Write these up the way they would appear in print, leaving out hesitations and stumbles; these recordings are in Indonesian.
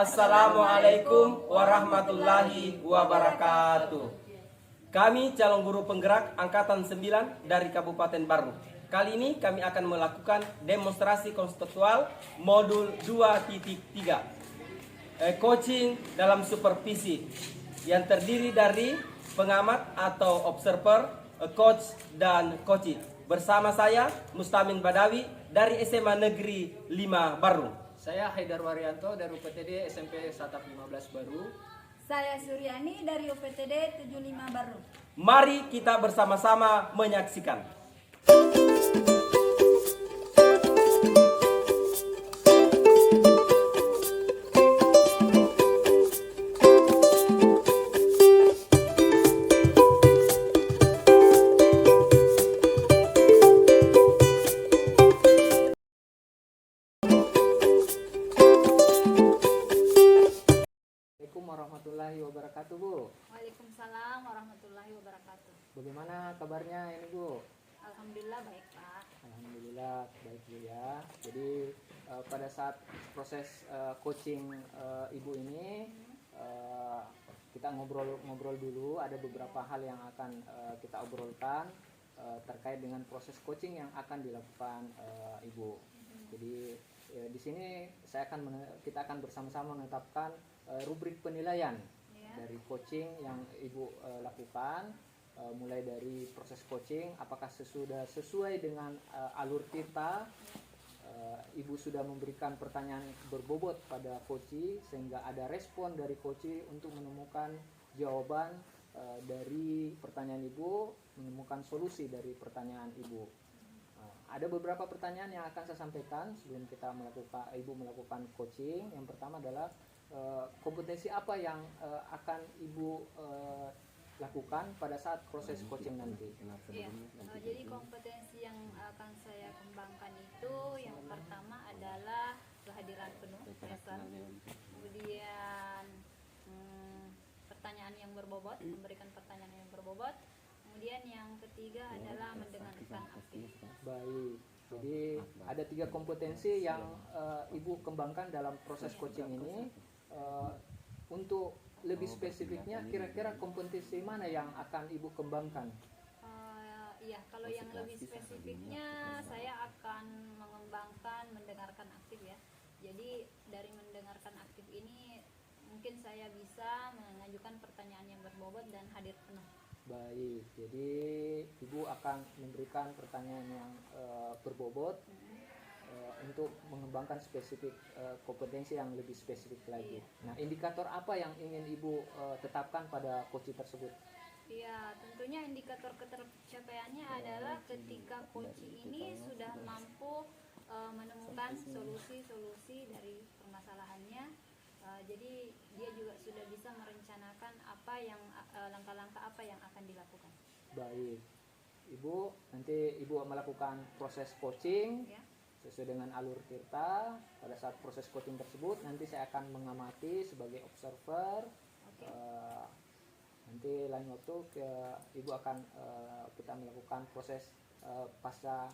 Assalamualaikum warahmatullahi wabarakatuh. Kami calon guru penggerak Angkatan 9 dari Kabupaten Baru. Kali ini kami akan melakukan demonstrasi konseptual modul 2.3, coaching dalam supervisi, yang terdiri dari pengamat atau observer, coach, dan coaching. Bersama saya Mustamin Badawi dari SMA Negeri 5 Baru. Saya Haidar Waryanto dari UPTD SMP Satap 15 Baru. Saya Suryani dari UPTD 75 Baru. Mari kita bersama-sama menyaksikan. Assalamualaikum warahmatullahi wabarakatuh, Bu. Waalaikumsalam warahmatullahi wabarakatuh. Bagaimana kabarnya ini, Bu? Alhamdulillah baik, Pak. Alhamdulillah baik, Bu ya. Jadi pada saat proses coaching Ibu ini kita ngobrol dulu. Ada beberapa hal yang akan kita obrolkan terkait dengan proses coaching yang akan dilakukan Ibu. Jadi di sini kita akan bersama-sama menetapkan rubrik penilaian dari coaching yang Ibu lakukan, mulai dari proses coaching apakah sudah sesuai dengan alur kita. Ibu sudah memberikan pertanyaan berbobot pada coach sehingga ada respon dari coach untuk menemukan jawaban dari pertanyaan Ibu, menemukan solusi dari pertanyaan Ibu. Ada beberapa pertanyaan yang akan saya sampaikan sebelum Ibu melakukan coaching. Yang pertama adalah kompetensi apa yang akan Ibu lakukan pada saat proses coaching nanti? Ya, jadi kompetensi yang akan saya kembangkan itu yang pertama adalah kehadiran penuh, kemudian pertanyaan yang berbobot, memberikan pertanyaan yang berbobot, kemudian yang ketiga adalah mendengarkan aktif. Baik, jadi ada 3 kompetensi yang Ibu kembangkan dalam proses coaching ini. Untuk lebih spesifiknya, kira-kira kompetensi mana yang akan Ibu kembangkan? Iya, kalau yang lebih spesifiknya saya akan mengembangkan mendengarkan aktif ya. Jadi dari mendengarkan aktif ini mungkin saya bisa mengajukan pertanyaan yang berbobot dan hadir penuh. Baik, jadi Ibu akan memberikan pertanyaan yang berbobot untuk mengembangkan spesifik kompetensi yang lebih spesifik lagi. Nah, indikator apa yang ingin Ibu tetapkan pada coach tersebut? Ya, tentunya indikator ketercapaiannya adalah ketika coach ini sudah mampu menemukan solusi-solusi dari permasalahannya. Jadi dia juga sudah bisa merencanakan langkah-langkah apa yang akan dilakukan. Baik, Ibu, nanti Ibu melakukan proses coaching Ya. sesuai dengan alur kita. Pada saat proses coaching tersebut nanti saya akan mengamati sebagai observer. Oke. Nanti lain waktu Ibu akan kita melakukan proses pasca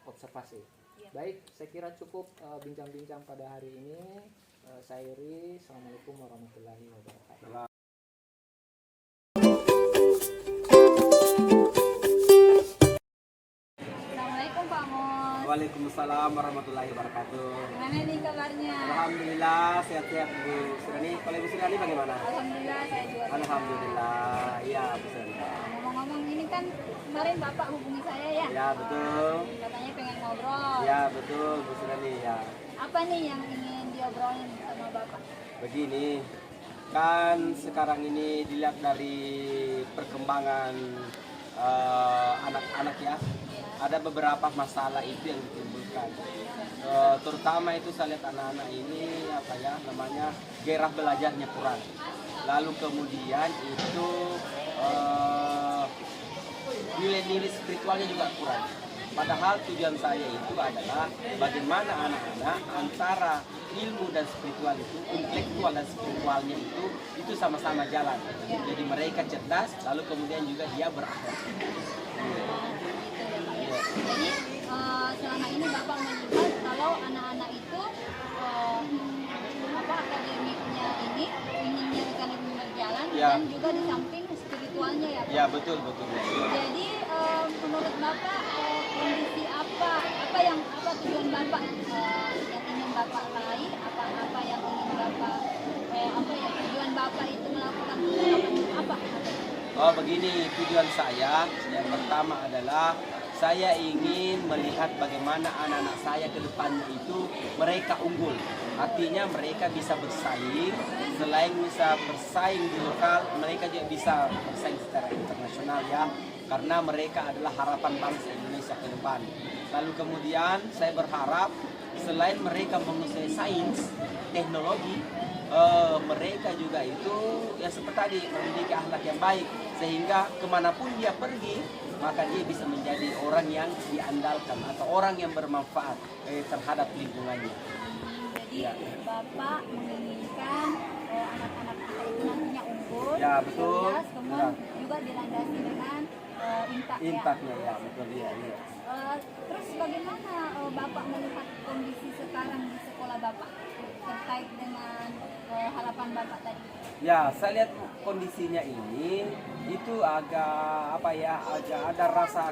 observasi. Ya. Baik, saya kira cukup bincang-bincang pada hari ini. Saya Iri, Assalamualaikum warahmatullahi wabarakatuh. Assalamualaikum Pak Mos. Waalaikumsalam warahmatullahi wabarakatuh. Gimana nih kabarnya? Alhamdulillah sehat-sehat, Bu Suryani. Kalau Bu Suryani bagaimana? Alhamdulillah saya juga sehat. Alhamdulillah, iya Bu Suryani. Ngomong-ngomong ini kan kemarin Bapak hubungi saya ya? Ya betul. Katanya pengen ngobrol. Ya betul Bu Suryani ya. Apa nih yang ingin diobrolin sama Bapak? Begini, kan sekarang ini dilihat dari perkembangan anak-anak ya, ada beberapa masalah itu yang ditimbulkan. Terutama itu saya lihat anak-anak ini gairah belajarnya kurang. Lalu kemudian itu nilai-nilai spiritualnya juga kurang. Padahal tujuan saya itu adalah bagaimana anak-anak antara ilmu dan spiritual itu, intelektual dan spiritualnya itu sama-sama jalan. Jadi mereka cerdas, lalu kemudian juga dia berakhlak. Jadi selama ini Bapak melihat kalau anak-anak itu dan juga di samping spiritualnya ya Pak. Ya, betul. Jadi menurut Bapak kondisi apa tujuan Bapak yang ingin Bapak raih, apa yang ingin Bapak tujuan Bapak itu melakukan apa? Oh, begini tujuan saya. Yang pertama adalah saya ingin melihat bagaimana anak-anak saya ke depannya itu mereka unggul. Artinya mereka bisa bersaing, selain bisa bersaing di lokal, mereka juga bisa bersaing secara internasional ya. Karena mereka adalah harapan bangsa Indonesia ke depan. Lalu kemudian saya berharap selain mereka menguasai sains, teknologi, mereka juga itu ya seperti tadi memiliki akhlak yang baik, sehingga kemanapun dia pergi maka dia bisa menjadi orang yang diandalkan atau orang yang bermanfaat terhadap lingkungannya. Jadi Ya. Bapak menginginkan anak-anak kita itu nantinya unggul, Ya, betul. cerdas, kemudian juga dilandasi dengan Impaknya ya, betul ya. Terus bagaimana Bapak melihat kondisi sekarang di sekolah Bapak terkait dengan harapan Bapak tadi? Ya, saya lihat kondisinya ini itu agak agak ada rasa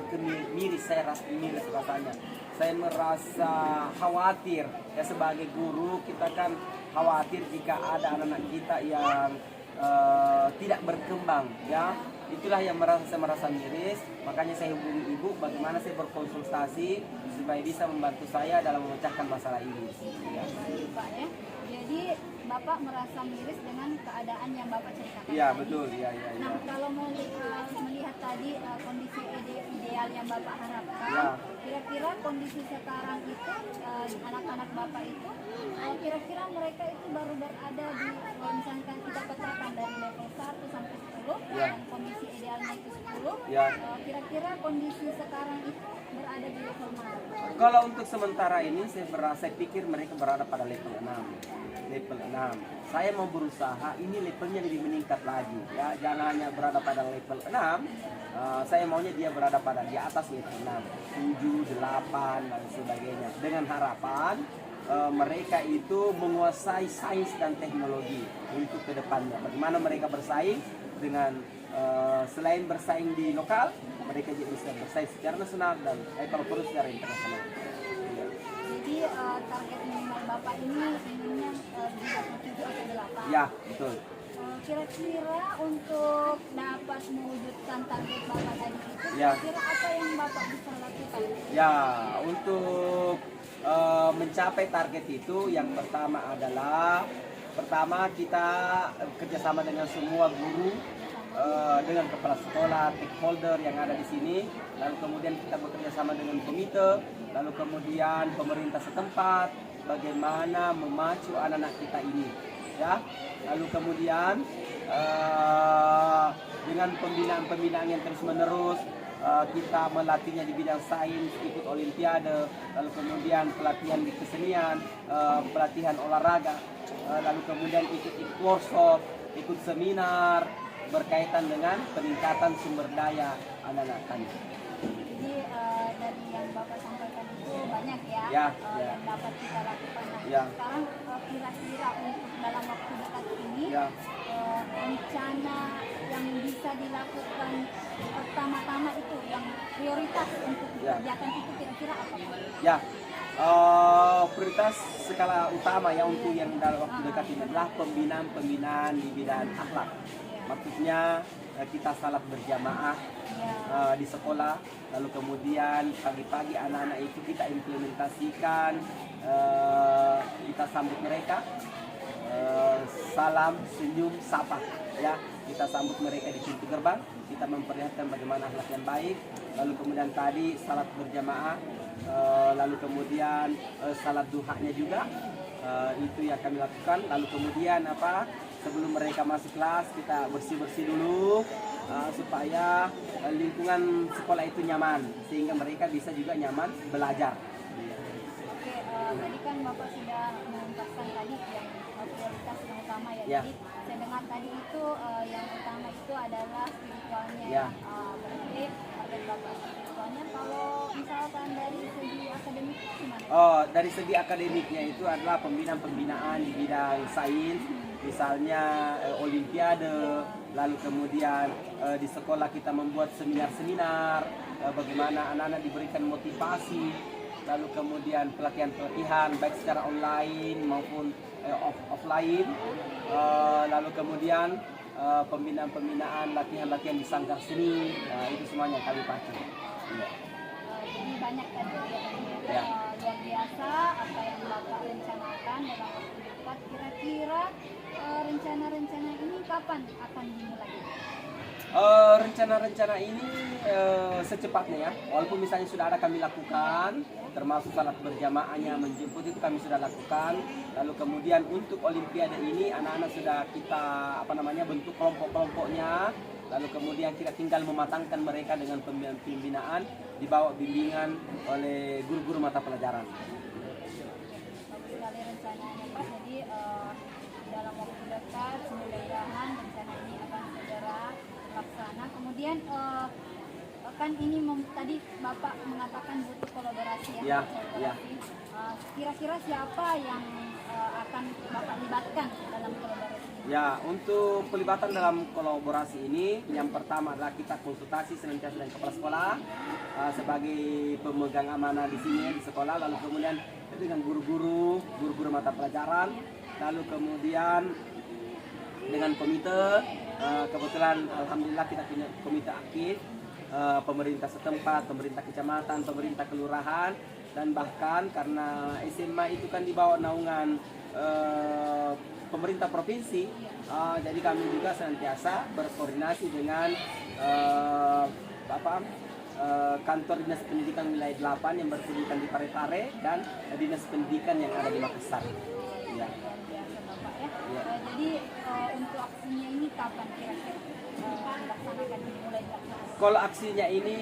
miris, miris rasanya. Saya merasa khawatir ya, sebagai guru kita kan khawatir jika ada anak-anak kita yang tidak berkembang ya. Itulah yang saya merasa miris, makanya saya hubungi ibu bagaimana saya berkonsultasi supaya bisa membantu saya dalam memecahkan masalah ini ya. Baik, Pak ya. Jadi Bapak merasa miris dengan keadaan yang Bapak ceritakan Iya, tadi. betul, iya. Nah, kalau melihat tadi kondisi ideal yang Bapak harapkan, Ya. kira-kira kondisi sekarang itu anak-anak Bapak itu kira-kira mereka itu baru berada di misalkan kita petakan dari level 1 sampai 10 Ya. dan kondisi idealnya itu 10. Ya. Kira-kira kondisi sekarang itu berada di level mana? Kalau untuk sementara ini saya pikir mereka berada pada level 6. Level 6. Saya mau berusaha ini levelnya lebih meningkat lagi ya. Jangan hanya berada pada level 6. Saya maunya dia berada pada di atas level 6, 7, 8 dan sebagainya. Dengan harapan mereka itu menguasai sains dan teknologi untuk ke depannya. Bagaimana mereka bersaing dengan selain bersaing di lokal, mereka juga bisa bersaing secara nasional dan kalau perlu secara internasional. Jadi target minimal Bapak ini inginnya di 7 atau 8. Ya, betul. Kira-kira untuk dapat mewujudkan target Bapak tadi itu, Ya. kira-kira apa yang Bapak bisa lakukan? Ya, untuk mencapai target itu yang pertama adalah kita kerjasama dengan semua guru, dengan kepala sekolah, stakeholder yang ada di sini, lalu kemudian kita bekerja sama dengan komite, lalu kemudian pemerintah setempat, bagaimana memacu anak-anak kita ini, ya. Lalu kemudian dengan pembinaan yang terus menerus, kita melatihnya di bidang sains, ikut olimpiade, lalu kemudian pelatihan di kesenian, pelatihan olahraga, lalu kemudian ikut workshop, ikut seminar berkaitan dengan peningkatan sumber daya anak-anak kami. Jadi dari yang Bapak sampaikan itu banyak ya, Ya. yang dapat kita lakukan. Nah, Ya. sekarang kira-kira untuk dalam waktu dekat ini, Ya. rencana yang bisa dilakukan pertama-tama itu, yang prioritas untuk Ya. dikerjakan itu kira-kira apa Pak? Ya, prioritas skala utama ya untuk yang dalam waktu dekat ini adalah pembinaan di bidang akhlak. Maksudnya kita salat berjamaah di sekolah, lalu kemudian pagi-pagi anak-anak itu kita implementasikan, kita sambut mereka, salam, senyum, sapa, ya. Kita sambut mereka di pintu gerbang, kita memperlihatkan bagaimana akhlak yang baik, lalu kemudian tadi salat berjamaah, lalu kemudian salat duhanya juga, itu yang kami lakukan, lalu kemudian sebelum mereka masuk kelas kita bersih-bersih dulu supaya lingkungan sekolah itu nyaman sehingga mereka bisa juga nyaman belajar. Oke, tadi kan Bapak sudah mengungkapkan tadi yang prioritas yang utama ya. Ya. Jadi saya dengar tadi itu yang utama itu adalah spiritualnya. Ya. Berarti target Bapak siswanya. Kalau misalkan dari segi akademik gimana? Oh, dari segi akademiknya itu adalah pembinaan di bidang sains, misalnya olimpiade, lalu kemudian di sekolah kita membuat seminar-seminar, bagaimana anak-anak diberikan motivasi, lalu kemudian pelatihan-pelatihan baik secara online maupun offline, lalu kemudian pembinaan-pembinaan, latihan-latihan di sanggar seni, itu semuanya kami pakai. Ya. Jadi banyak kan kegiatannya. Ya. Luar biasa apa yang Bapak rencanakan dalam waktu dekat. Kira-kira rencana-rencana ini kapan akan dimulai? Rencana-rencana ini secepatnya ya, walaupun misalnya sudah ada kami lakukan, termasuk salat berjamaahnya menjemput itu kami sudah lakukan. Lalu kemudian untuk olimpiade ini anak-anak sudah kita bentuk kelompok-kelompoknya. Lalu kemudian kita tinggal mematangkan mereka dengan pembinaan di bawah bimbingan oleh guru-guru mata pelajaran. Bagus sekali rencananya Pak. Jadi dalam waktu dekat mudah-mudahan rencana ini akan segera terlaksana. Kemudian kan ini tadi Bapak mengatakan butuh kolaborasi ya. Ya. Kira-kira siapa yang akan Bapak libatkan dalam kolaborasi ini? Ya, untuk pelibatan dalam kolaborasi ini, yang pertama adalah kita konsultasi senantiasa dengan kepala sekolah sebagai pemegang amanah di sini di sekolah, lalu kemudian dengan guru-guru mata pelajaran, lalu kemudian dengan komite. Kebetulan alhamdulillah kita punya komite aktif, pemerintah setempat, pemerintah kecamatan, pemerintah kelurahan, dan bahkan karena SMA itu kan di bawah naungan pemerintah provinsi, jadi kami juga senantiasa berkoordinasi dengan kantor dinas pendidikan wilayah 8 yang berkedudukan di Parepare dan dinas pendidikan yang ada di Makassar. Ya. Luar biasa Bapak ya. Ya. Jadi untuk aksinya ini kapan kira-kira dilaksanakan, dimulai dilaksanakan? Kalau aksinya ini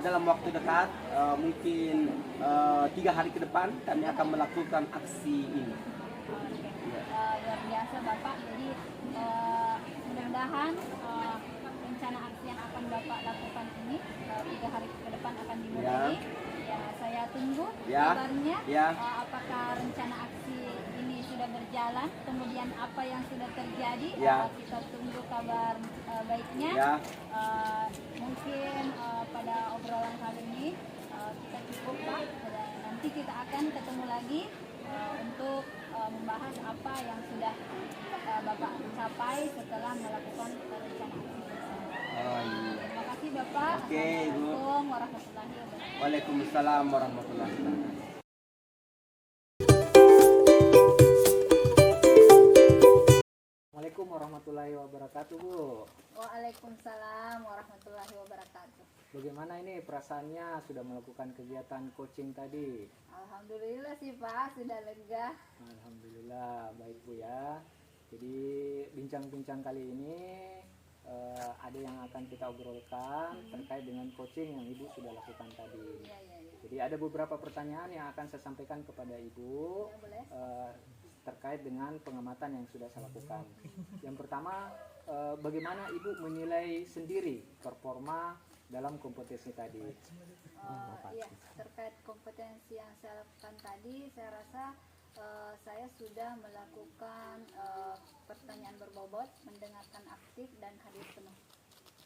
dalam waktu dekat, mungkin 3 hari ke depan kami akan melakukan aksi ini. Luar biasa Bapak. Jadi mudah-mudahan rencana aksi yang akan Bapak lakukan ini 3 hari ke depan akan dimulai. Ya, saya tunggu kabarnya. Ya. Apakah rencana aksi ini sudah berjalan, kemudian apa yang sudah terjadi? Ya. Kita tunggu kabar baiknya. Ya. Mungkin pada obrolan kali ini kita cukup Pak. Nanti kita akan ketemu lagi untuk membahas apa yang sudah Bapak capai setelah melakukan rencana aksi bersama. Oh, iya. Terima kasih Bapak. Oke, Ibu. Assalamualaikum warahmatullahi wabarakatuh. Waalaikumsalam warahmatullahi wabarakatuh. Assalamualaikum warahmatullahi wabarakatuh, Bu. Waalaikumsalam warahmatullahi wabarakatuh. Bagaimana ini perasaannya sudah melakukan kegiatan coaching tadi? Alhamdulillah sih Pak, sudah lega. Alhamdulillah, baik Bu ya. Jadi bincang-bincang kali ini ada yang akan kita obrolkan terkait dengan coaching yang Ibu sudah lakukan tadi. Iya. Jadi ada beberapa pertanyaan yang akan saya sampaikan kepada Ibu Ya, boleh. terkait dengan pengamatan yang sudah saya lakukan. Yang pertama, bagaimana Ibu menilai sendiri performa dalam kompetisi tadi? Iya, terkait kompetensi yang saya lakukan tadi, saya rasa saya sudah melakukan pertanyaan berbobot, mendengarkan aktif dan hadir penuh.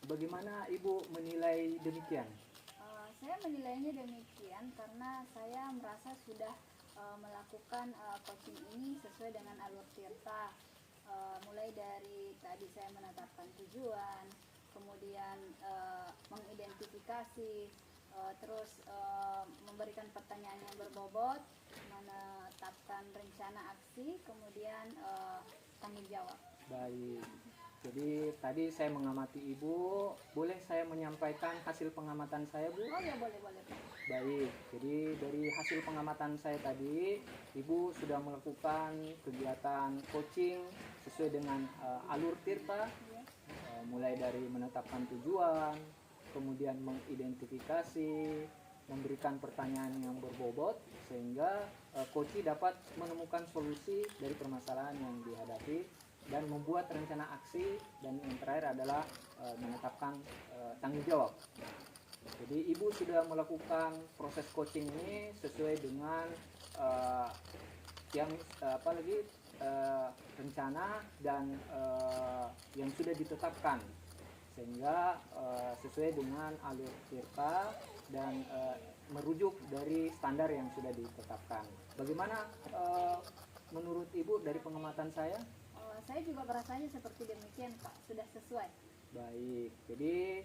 Bagaimana Ibu menilai demikian? Saya menilainya demikian karena saya merasa sudah melakukan coaching ini sesuai dengan alur tirta. Mulai dari tadi saya menetapkan tujuan, kemudian mengidentifikasi, terus memberikan pertanyaan yang berbobot, menetapkan rencana aksi, kemudian tanggung jawab. Baik. Jadi tadi saya mengamati Ibu, boleh saya menyampaikan hasil pengamatan saya, Bu? Oh ya, boleh. Baik, jadi dari hasil pengamatan saya tadi, Ibu sudah melakukan kegiatan coaching sesuai dengan alur tirta, mulai dari menetapkan tujuan, kemudian mengidentifikasi, memberikan pertanyaan yang berbobot, sehingga coach dapat menemukan solusi dari permasalahan yang dihadapi dan membuat rencana aksi, dan yang terakhir adalah menetapkan tanggung jawab. Jadi Ibu sudah melakukan proses coaching ini sesuai dengan yang rencana dan yang sudah ditetapkan, sehingga sesuai dengan alur Tirta dan merujuk dari standar yang sudah ditetapkan. Bagaimana menurut Ibu dari pengamatan saya? Saya juga merasanya seperti demikian Pak, sudah sesuai. Baik, jadi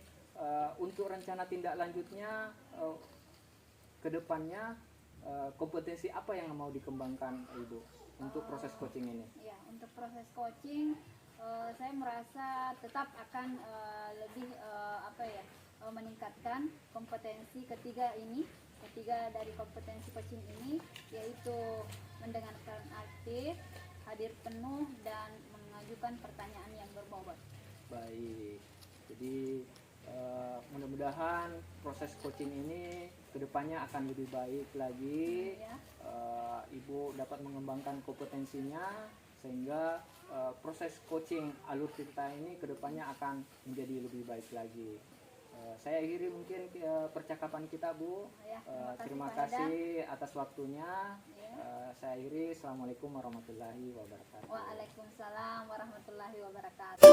untuk rencana tindak lanjutnya ke depannya kompetensi apa yang mau dikembangkan Ibu untuk proses coaching ini? Ya, untuk proses coaching saya merasa tetap akan lebih meningkatkan kompetensi ketiga dari kompetensi coaching ini, yaitu mendengarkan aktif, hadir penuh, dan mengajukan pertanyaan yang berbobot. Baik, jadi mudah-mudahan proses coaching ini kedepannya akan lebih baik lagi. Ya. Ibu dapat mengembangkan kompetensinya sehingga proses coaching alur Tirta ini kedepannya akan menjadi lebih baik lagi. Saya akhiri mungkin percakapan kita, Bu. Ya, Terima Pak Heda. kasih atas waktunya. Ya. Saya akhiri. Assalamualaikum warahmatullahi wabarakatuh. Waalaikumsalam warahmatullahi wabarakatuh.